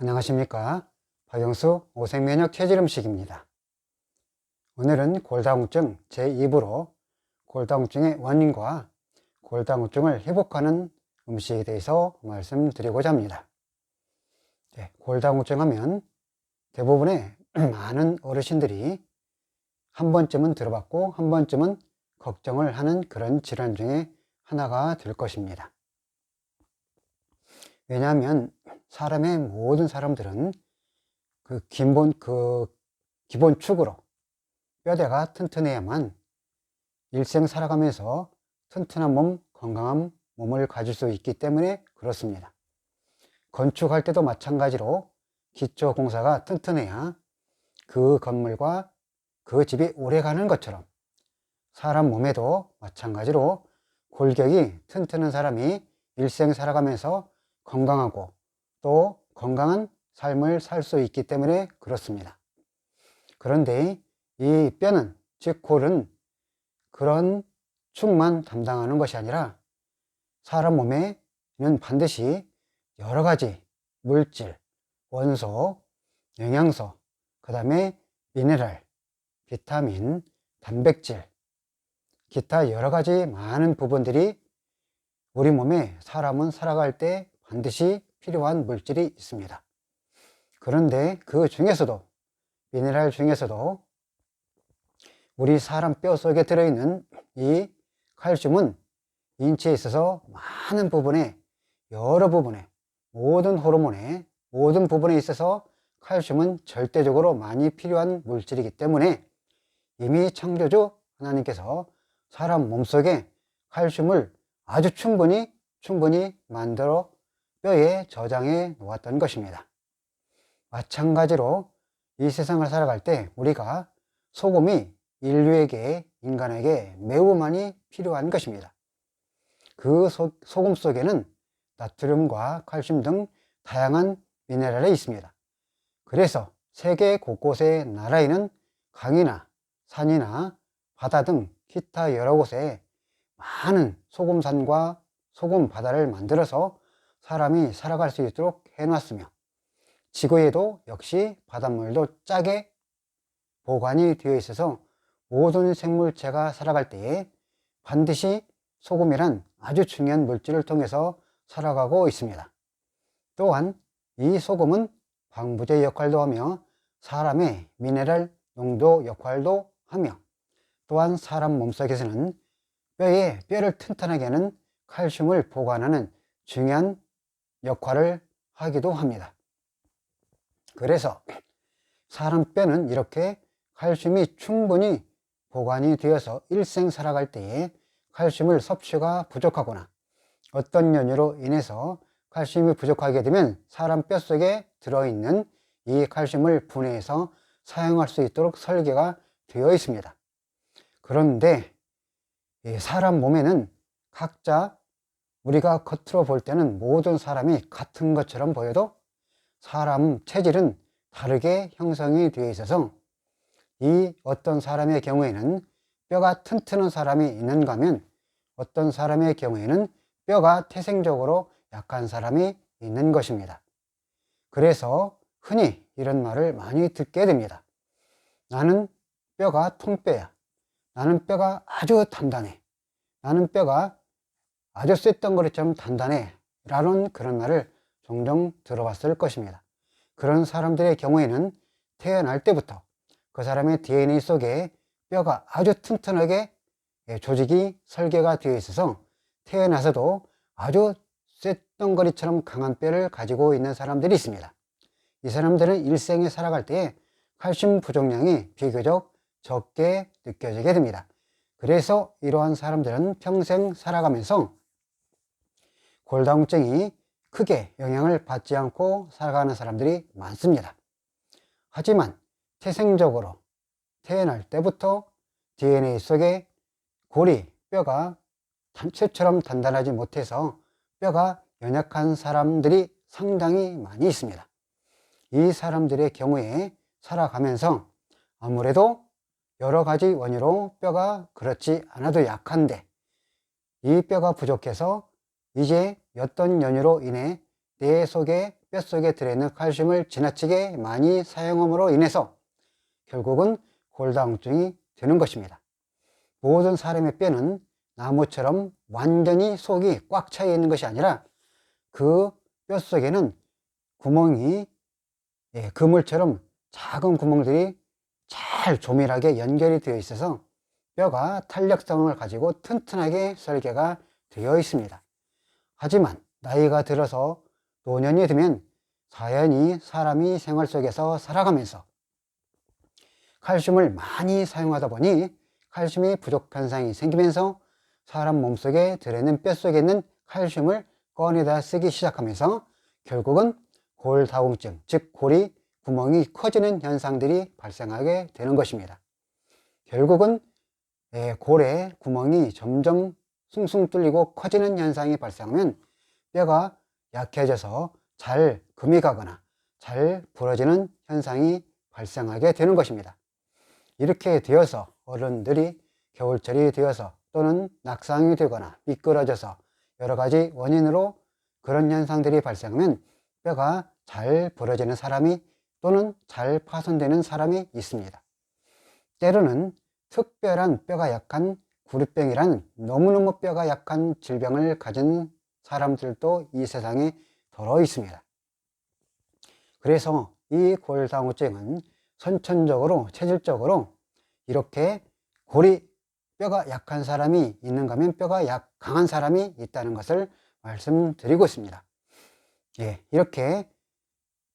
안녕하십니까. 박영수 오색면역 체질 음식입니다. 오늘은 골다공증 제2부로 골다공증의 원인과 골다공증을 회복하는 음식에 대해서 말씀드리고자 합니다. 골다공증 하면 대부분의 많은 어르신들이 한 번쯤은 들어봤고 한 번쯤은 걱정을 하는 그런 질환 중에 하나가 될 것입니다. 왜냐하면 사람의 모든 사람들은 그 기본축으로 뼈대가 튼튼해야만 일생 살아가면서 튼튼한 몸, 건강한 몸을 가질 수 있기 때문에 그렇습니다. 건축할 때도 마찬가지로 기초 공사가 튼튼해야 그 건물과 그 집이 오래 가는 것처럼 사람 몸에도 마찬가지로 골격이 튼튼한 사람이 일생 살아가면서 건강하고 또 건강한 삶을 살 수 있기 때문에 그렇습니다. 그런데 이 뼈는, 즉 골은 그런 축만 담당하는 것이 아니라 사람 몸에는 반드시 여러 가지 물질, 원소, 영양소, 그 다음에 미네랄, 비타민, 단백질, 기타 여러 가지 많은 부분들이 우리 몸에 사람은 살아갈 때 반드시 필요한 물질이 있습니다. 그런데 그 중에서도 미네랄 중에서도 우리 사람 뼈 속에 들어있는 이 칼슘은 인체에 있어서 많은 부분에, 여러 부분에, 모든 호르몬에, 모든 부분에 있어서 칼슘은 절대적으로 많이 필요한 물질이기 때문에 이미 창조주 하나님께서 사람 몸속에 칼슘을 아주 충분히 만들어 뼈에 저장해 놓았던 것입니다. 마찬가지로 이 세상을 살아갈 때 우리가 소금이 인간에게 매우 많이 필요한 것입니다. 그 소금 속에는 나트륨과 칼슘 등 다양한 미네랄이 있습니다. 그래서 세계 곳곳의 나라에는 강이나 산이나 바다 등 기타 여러 곳에 많은 소금산과 소금 바다를 만들어서 사람이 살아갈 수 있도록 해놨으며 지구에도 역시 바닷물도 짜게 보관이 되어 있어서 모든 생물체가 살아갈 때에 반드시 소금이란 아주 중요한 물질을 통해서 살아가고 있습니다. 또한 이 소금은 방부제 역할도 하며 사람의 미네랄 농도 역할도 하며 또한 사람 몸속에서는 뼈를 튼튼하게 하는 칼슘을 보관하는 중요한 역할을 하기도 합니다. 그래서 사람 뼈는 이렇게 칼슘이 충분히 보관이 되어서 일생 살아갈 때에 칼슘을 섭취가 부족하거나 어떤 연유로 인해서 칼슘이 부족하게 되면 사람 뼛속에 들어있는 이 칼슘을 분해해서 사용할 수 있도록 설계가 되어 있습니다. 그런데 사람 몸에는 각자 우리가 겉으로 볼 때는 모든 사람이 같은 것처럼 보여도 사람 체질은 다르게 형성이 되어 있어서 이 어떤 사람의 경우에는 뼈가 튼튼한 사람이 있는가 하면 어떤 사람의 경우에는 뼈가 태생적으로 약한 사람이 있는 것입니다. 그래서 흔히 이런 말을 많이 듣게 됩니다. 나는 뼈가 통뼈야. 나는 뼈가 아주 단단해. 나는 뼈가 아주 쇳덩어리처럼 단단해. 라는 그런 말을 종종 들어봤을 것입니다. 그런 사람들의 경우에는 태어날 때부터 그 사람의 DNA 속에 뼈가 아주 튼튼하게 조직이 설계가 되어 있어서 태어나서도 아주 쇳덩어리처럼 강한 뼈를 가지고 있는 사람들이 있습니다. 이 사람들은 일생에 살아갈 때 칼슘 부족량이 비교적 적게 느껴지게 됩니다. 그래서 이러한 사람들은 평생 살아가면서 골다공증이 크게 영향을 받지 않고 살아가는 사람들이 많습니다. 하지만 태생적으로 태어날 때부터 DNA 속에 뼈가 쇠처럼 단단하지 못해서 뼈가 연약한 사람들이 상당히 많이 있습니다. 이 사람들의 경우에 살아가면서 아무래도 여러 가지 원인으로 뼈가 그렇지 않아도 약한데 이 뼈가 부족해서 이제 어떤 연유로 인해 뇌 속에 뼛속에 들어있는 칼슘을 지나치게 많이 사용함으로 인해서 결국은 골다공증이 되는 것입니다. 모든 사람의 뼈는 나무처럼 완전히 속이 꽉 차 있는 것이 아니라 그 뼛속에는 구멍이 그물처럼 작은 구멍들이 잘 조밀하게 연결이 되어 있어서 뼈가 탄력성을 가지고 튼튼하게 설계가 되어 있습니다. 하지만 나이가 들어서 노년이 되면 자연히 사람이 생활 속에서 살아가면서 칼슘을 많이 사용하다 보니 칼슘이 부족 현상이 생기면서 사람 몸속에 들어있는 뼛속에 있는 칼슘을 꺼내다 쓰기 시작하면서 결국은 골다공증, 즉 골이 구멍이 커지는 현상들이 발생하게 되는 것입니다. 결국은 골에 구멍이 점점 숭숭 뚫리고 커지는 현상이 발생하면 뼈가 약해져서 잘 금이 가거나 잘 부러지는 현상이 발생하게 되는 것입니다. 이렇게 되어서 어른들이 겨울철이 되어서 또는 낙상이 되거나 미끄러져서 여러 가지 원인으로 그런 현상들이 발생하면 뼈가 잘 부러지는 사람이 또는 잘 파손되는 사람이 있습니다. 때로는 특별한 뼈가 약한 구리병이란 너무너무 뼈가 약한 질병을 가진 사람들도 이 세상에 더러 있습니다. 그래서 이 골다공증은 선천적으로 체질적으로 이렇게 뼈가 약한 사람이 있는가 하면 뼈가 강한 사람이 있다는 것을 말씀드리고 있습니다.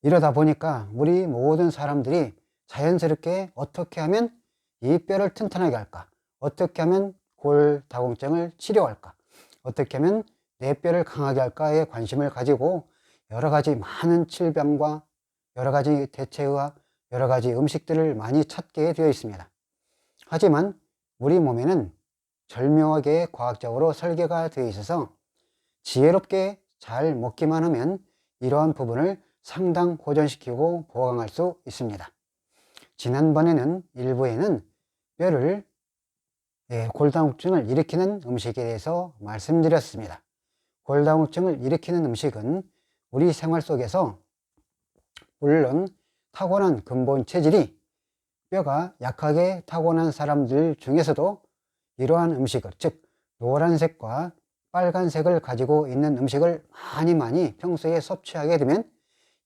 이러다 보니까 우리 모든 사람들이 자연스럽게 어떻게 하면 이 뼈를 튼튼하게 할까? 어떻게 하면 골다공증을 치료할까? 어떻게 하면 내 뼈를 강하게 할까에 관심을 가지고 여러 가지 많은 질병과 여러 가지 대체와 여러 가지 음식들을 많이 찾게 되어 있습니다. 하지만 우리 몸에는 절묘하게 과학적으로 설계가 되어 있어서 지혜롭게 잘 먹기만 하면 이러한 부분을 상당 보존시키고 보강할 수 있습니다. 지난번에는 일부에는 뼈를 골다공증을 일으키는 음식에 대해서 말씀드렸습니다. 골다공증을 일으키는 음식은 우리 생활 속에서 물론 타고난 근본 체질이 뼈가 약하게 타고난 사람들 중에서도 이러한 음식을, 즉 노란색과 빨간색을 가지고 있는 음식을 많이 평소에 섭취하게 되면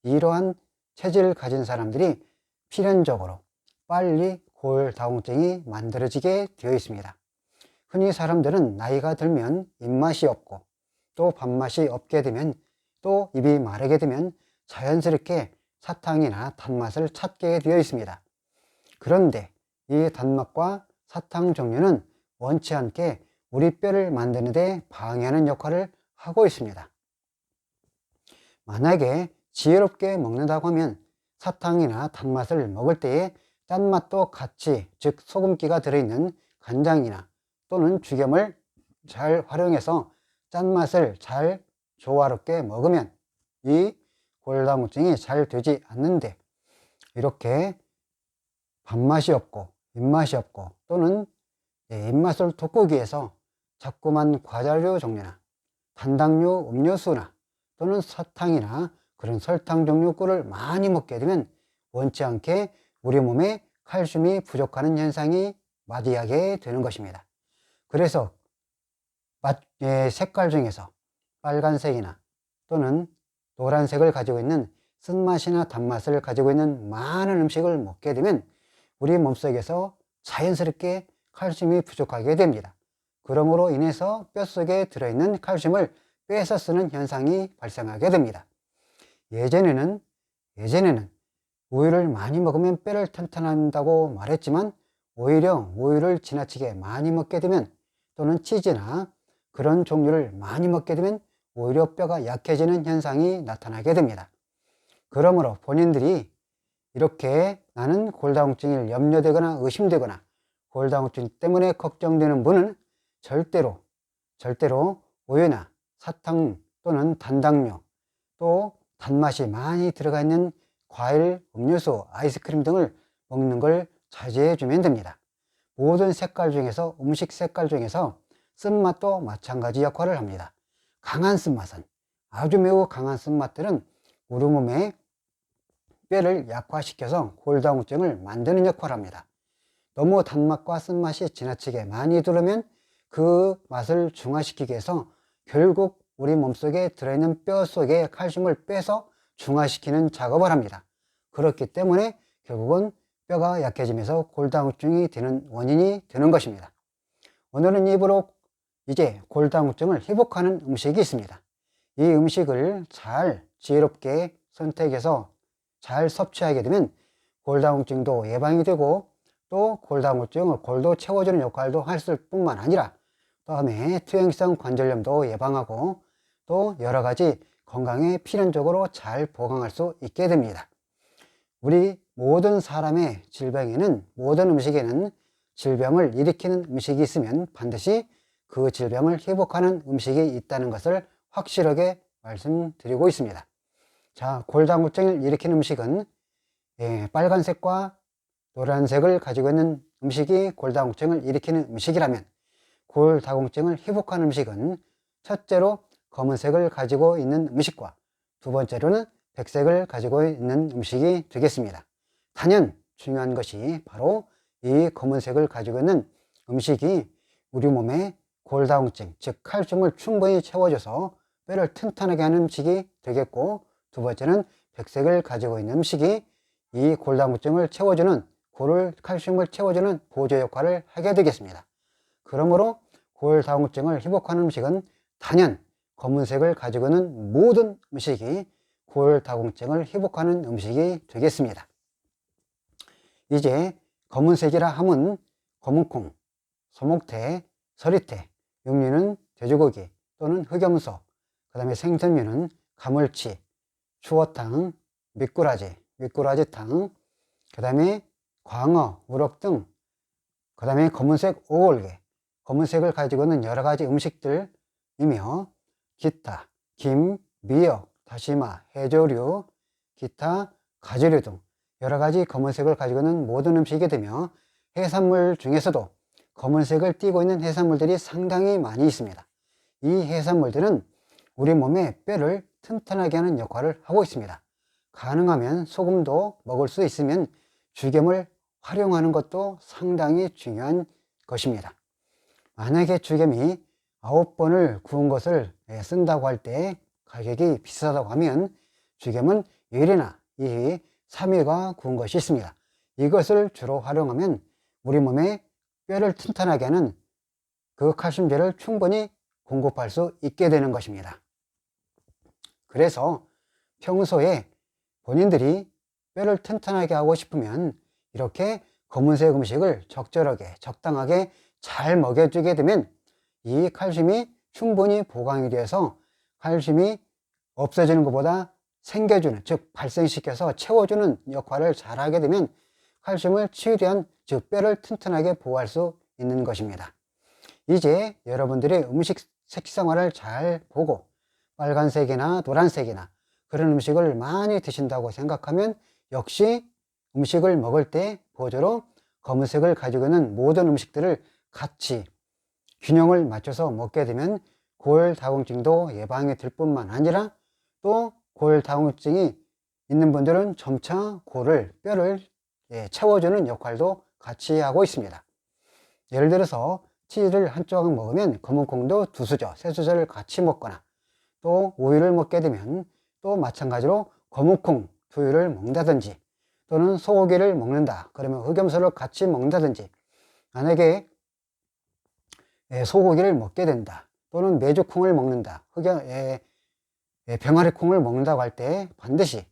이러한 체질을 가진 사람들이 필연적으로 빨리 골다공증이 만들어지게 되어 있습니다. 흔히 사람들은 나이가 들면 입맛이 없고 또 밥맛이 없게 되면 또 입이 마르게 되면 자연스럽게 사탕이나 단맛을 찾게 되어 있습니다. 그런데 이 단맛과 사탕 종류는 원치 않게 우리 뼈를 만드는 데 방해하는 역할을 하고 있습니다. 만약에 지혜롭게 먹는다고 하면 사탕이나 단맛을 먹을 때에 짠맛도 같이, 즉 소금기가 들어있는 간장이나 또는 죽염을 잘 활용해서 짠맛을 잘 조화롭게 먹으면 이 골다공증이 잘 되지 않는데, 이렇게 밥맛이 없고 입맛이 없고 또는 입맛을 돋구기 위해서 자꾸만 과자류 종류나 단당류 음료수나 또는 사탕이나 그런 설탕 종류 꿀을 많이 먹게 되면 원치 않게 우리 몸에 칼슘이 부족하는 현상이 맞이하게 되는 것입니다. 그래서 색깔 중에서 빨간색이나 또는 노란색을 가지고 있는 쓴맛이나 단맛을 가지고 있는 많은 음식을 먹게 되면 우리 몸속에서 자연스럽게 칼슘이 부족하게 됩니다. 그러므로 인해서 뼛속에 들어있는 칼슘을 빼서 쓰는 현상이 발생하게 됩니다. 예전에는 우유를 많이 먹으면 뼈를 튼튼한다고 말했지만 오히려 우유를 지나치게 많이 먹게 되면 또는 치즈나 그런 종류를 많이 먹게 되면 오히려 뼈가 약해지는 현상이 나타나게 됩니다. 그러므로 본인들이 이렇게 나는 골다공증이 염려되거나 의심되거나 골다공증 때문에 걱정되는 분은 절대로 우유나 사탕 또는 단당류 또 단맛이 많이 들어가 있는 과일, 음료수, 아이스크림 등을 먹는 걸 자제해 주면 됩니다. 모든 색깔 중에서 음식 색깔 중에서 쓴맛도 마찬가지 역할을 합니다. 강한 쓴맛은, 아주 매우 강한 쓴맛들은 우리 몸에 뼈를 약화시켜서 골다공증을 만드는 역할을 합니다. 너무 단맛과 쓴맛이 지나치게 많이 들으면 그 맛을 중화시키기 위해서 결국 우리 몸속에 들어있는 뼈 속에 칼슘을 빼서 중화시키는 작업을 합니다. 그렇기 때문에 결국은 뼈가 약해지면서 골다공증이 되는 원인이 되는 것입니다. 오늘은 입으로 이제 골다공증을 회복하는 음식이 있습니다. 이 음식을 잘 지혜롭게 선택해서 잘 섭취하게 되면 골다공증도 예방이 되고 또 골다공증을 골도 채워주는 역할도 할 뿐만 아니라 다음에 퇴행성 관절염도 예방하고 또 여러가지 건강에 필연적으로 잘 보강할 수 있게 됩니다. 우리 모든 사람의 질병에는, 모든 음식에는 질병을 일으키는 음식이 있으면 반드시 그 질병을 회복하는 음식이 있다는 것을 확실하게 말씀드리고 있습니다. 자, 골다공증을 일으키는 음식은 빨간색과 노란색을 가지고 있는 음식이 골다공증을 일으키는 음식이라면, 골다공증을 회복하는 음식은 첫째로 검은색을 가지고 있는 음식과 두 번째로는 백색을 가지고 있는 음식이 되겠습니다. 단연 중요한 것이 바로 이 검은색을 가지고 있는 음식이 우리 몸에 골다공증, 즉 칼슘을 충분히 채워줘서 뼈를 튼튼하게 하는 음식이 되겠고, 두 번째는 백색을 가지고 있는 음식이 이 골다공증을 채워주는, 칼슘을 채워주는 보조 역할을 하게 되겠습니다. 그러므로 골다공증을 회복하는 음식은 단연 검은색을 가지고 있는 모든 음식이 골다공증을 회복하는 음식이 되겠습니다. 이제 검은색이라 함은 검은콩, 소목태, 서리태, 육류는 돼지고기 또는 흑염소, 그 다음에 생선류는 가물치, 추어탕, 미꾸라지탕, 그 다음에 광어, 우럭 등, 그 다음에 검은색 오골계, 검은색을 가지고 있는 여러 가지 음식들이며 기타, 김, 미역, 다시마, 해조류, 기타, 가지류 등 여러 가지 검은색을 가지고 있는 모든 음식이 되며, 해산물 중에서도 검은색을 띠고 있는 해산물들이 상당히 많이 있습니다. 이 해산물들은 우리 몸의 뼈를 튼튼하게 하는 역할을 하고 있습니다. 가능하면 소금도 먹을 수 있으면 죽염을 활용하는 것도 상당히 중요한 것입니다. 만약에 죽염이 9번을 구운 것을 쓴다고 할 때 가격이 비싸다고 하면 죽염은 1일이나 2일, 3일가 구운 것이 있습니다. 이것을 주로 활용하면 우리 몸에 뼈를 튼튼하게 하는 그 칼슘제를 충분히 공급할 수 있게 되는 것입니다. 그래서 평소에 본인들이 뼈를 튼튼하게 하고 싶으면 이렇게 검은색 음식을 적절하게, 적당하게 잘 먹여주게 되면 이 칼슘이 충분히 보강이 돼서 칼슘이 없어지는 것보다 생겨주는, 즉 발생시켜서 채워주는 역할을 잘 하게 되면 칼슘을 최대한, 즉 뼈를 튼튼하게 보호할 수 있는 것입니다. 이제 여러분들이 음식 식생활을 잘 보고 빨간색이나 노란색이나 그런 음식을 많이 드신다고 생각하면 역시 음식을 먹을 때 보조로 검은색을 가지고 있는 모든 음식들을 같이 균형을 맞춰서 먹게 되면 골다공증도 예방이 될 뿐만 아니라 또 골다공증이 있는 분들은 점차 뼈를 채워주는 역할도 같이 하고 있습니다. 예를 들어서 치즈를 한 조각 먹으면 검은콩도 2수저, 3수저를 같이 먹거나, 또 우유를 먹게 되면 또 마찬가지로 검은콩 2유를 먹는다든지, 또는 소고기를 먹는다 그러면 흑염소를 같이 먹는다든지, 만약에 소고기를 먹게 된다 또는 메주콩을 먹는다, 병아리콩을 먹는다고 할 때 반드시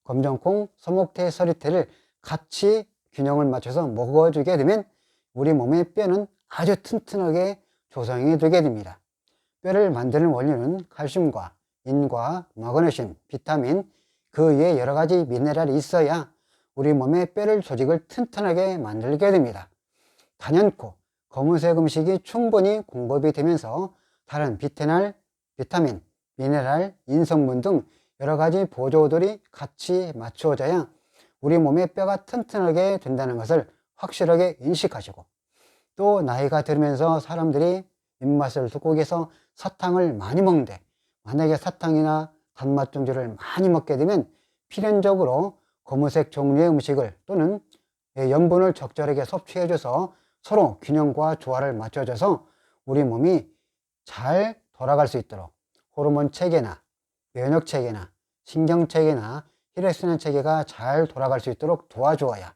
검정콩, 소목태, 서리태를 같이 균형을 맞춰서 먹어주게 되면 우리 몸의 뼈는 아주 튼튼하게 조성이 되게 됩니다. 뼈를 만드는 원료는 칼슘과 인과 마그네슘, 비타민, 그 외에 여러 가지 미네랄이 있어야 우리 몸의 뼈를 조직을 튼튼하게 만들게 됩니다. 단연코 검은색 음식이 충분히 공급이 되면서 다른 비타민, 미네랄, 인성분 등 여러 가지 보조들이 같이 맞추어져야 우리 몸의 뼈가 튼튼하게 된다는 것을 확실하게 인식하시고, 또 나이가 들면서 사람들이 입맛을 돋고 해서 사탕을 많이 먹는데, 만약에 사탕이나 단맛 종류를 많이 먹게 되면 필연적으로 검은색 종류의 음식을 또는 염분을 적절하게 섭취해줘서 서로 균형과 조화를 맞춰줘서 우리 몸이 잘 돌아갈 수 있도록 호르몬 체계나 면역 체계나 신경 체계나 혈액순환 체계가 잘 돌아갈 수 있도록 도와주어야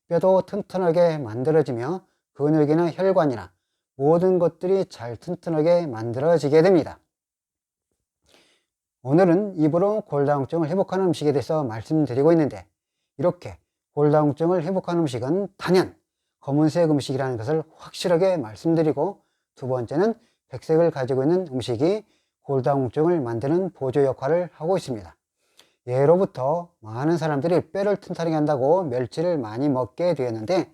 뼈도 튼튼하게 만들어지며 근육이나 혈관이나 모든 것들이 잘 튼튼하게 만들어지게 됩니다. 오늘은 입으로 골다공증을 회복하는 음식에 대해서 말씀드리고 있는데, 이렇게 골다공증을 회복하는 음식은 단연 검은색 음식이라는 것을 확실하게 말씀드리고, 두 번째는 백색을 가지고 있는 음식이 골다공증을 만드는 보조 역할을 하고 있습니다. 예로부터 많은 사람들이 뼈를 튼튼하게 한다고 멸치를 많이 먹게 되었는데,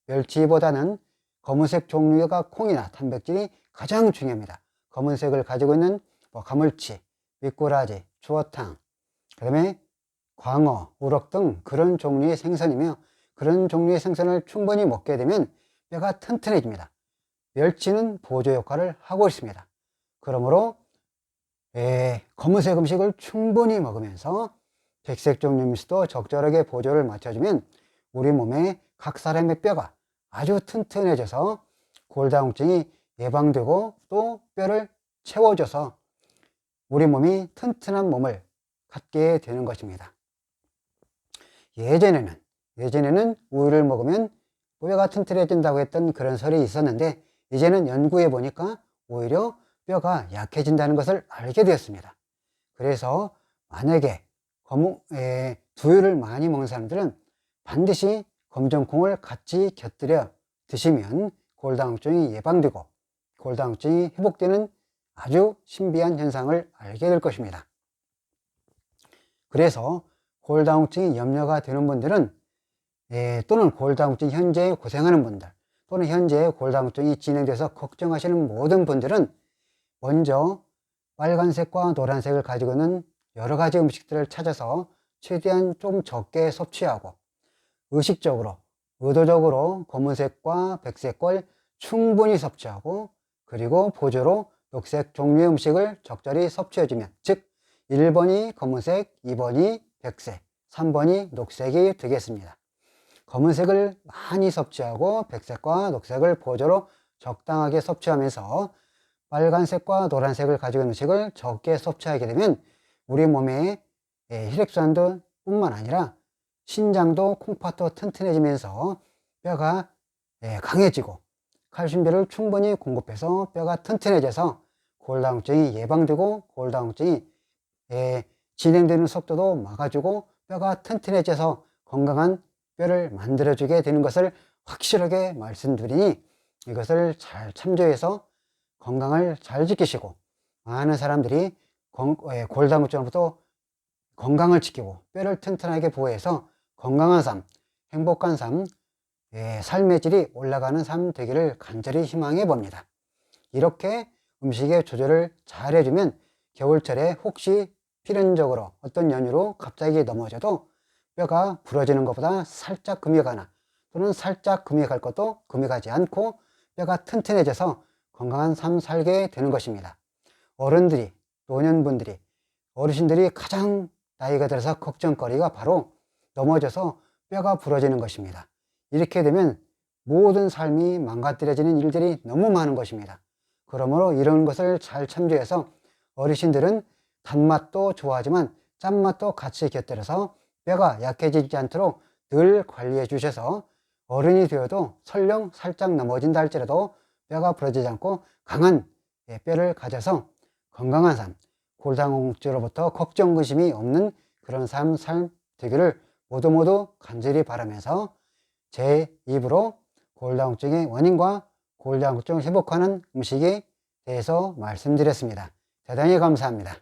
멸치보다는 검은색 종류가 콩이나 단백질이 가장 중요합니다. 검은색을 가지고 있는 가물치, 미꾸라지, 추어탕, 그 다음에 광어, 우럭 등 그런 종류의 생선이며, 그런 종류의 생선을 충분히 먹게 되면 뼈가 튼튼해집니다. 멸치는 보조 역할을 하고 있습니다. 그러므로 검은색 음식을 충분히 먹으면서 백색 종류 음식도 적절하게 보조를 맞춰주면 우리 몸의 각 사람의 뼈가 아주 튼튼해져서 골다공증이 예방되고 또 뼈를 채워줘서 우리 몸이 튼튼한 몸을 갖게 되는 것입니다. 예전에는 우유를 먹으면 뼈가 튼튼해진다고 했던 그런 설이 있었는데, 이제는 연구해 보니까 오히려 뼈가 약해진다는 것을 알게 되었습니다. 그래서 만약에 두유를 많이 먹는 사람들은 반드시 검정콩을 같이 곁들여 드시면 골다공증이 예방되고 골다공증이 회복되는 아주 신비한 현상을 알게 될 것입니다. 그래서 골다공증이 염려가 되는 분들은 또는 골다공증 현재 고생하는 분들 또는 현재 골다공증이 진행돼서 걱정하시는 모든 분들은 먼저 빨간색과 노란색을 가지고 있는 여러 가지 음식들을 찾아서 최대한 좀 적게 섭취하고 의식적으로 의도적으로 검은색과 백색걸 충분히 섭취하고, 그리고 보조로 녹색 종류의 음식을 적절히 섭취해주면, 즉 1번이 검은색, 2번이 백색, 3번이 녹색이 되겠습니다. 검은색을 많이 섭취하고 백색과 녹색을 보조로 적당하게 섭취하면서 빨간색과 노란색을 가지고 있는 음식을 적게 섭취하게 되면 우리 몸의 혈액순환도 뿐만 아니라 신장도 콩팥도 튼튼해지면서 뼈가 강해지고 칼슘제를 충분히 공급해서 뼈가 튼튼해져서 골다공증이 예방되고 골다공증이 진행되는 속도도 막아주고 뼈가 튼튼해져서 건강한 뼈를 만들어주게 되는 것을 확실하게 말씀드리니, 이것을 잘 참조해서 건강을 잘 지키시고 많은 사람들이 골다공증으로부터 건강을 지키고 뼈를 튼튼하게 보호해서 건강한 삶, 행복한 삶, 삶의 질이 올라가는 삶 되기를 간절히 희망해 봅니다. 이렇게 음식의 조절을 잘 해주면 겨울철에 혹시 필연적으로 어떤 연유로 갑자기 넘어져도 뼈가 부러지는 것보다 살짝 금이 가나 또는 살짝 금이 갈 것도 금이 가지 않고 뼈가 튼튼해져서 건강한 삶 살게 되는 것입니다. 어른들이, 노년분들이, 어르신들이 가장 나이가 들어서 걱정거리가 바로 넘어져서 뼈가 부러지는 것입니다. 이렇게 되면 모든 삶이 망가뜨려지는 일들이 너무 많은 것입니다. 그러므로 이런 것을 잘 참조해서 어르신들은 단맛도 좋아하지만 짠맛도 같이 곁들여서 뼈가 약해지지 않도록 늘 관리해 주셔서 어른이 되어도 설령 살짝 넘어진다 할지라도 뼈가 부러지지 않고 강한 뼈를 가져서 건강한 삶, 골다공증으로부터 걱정 근심이 없는 그런 삶 되기를 모두 간절히 바라면서 제 입으로 골다공증의 원인과 골다공증을 회복하는 음식에 대해서 말씀드렸습니다. 대단히 감사합니다.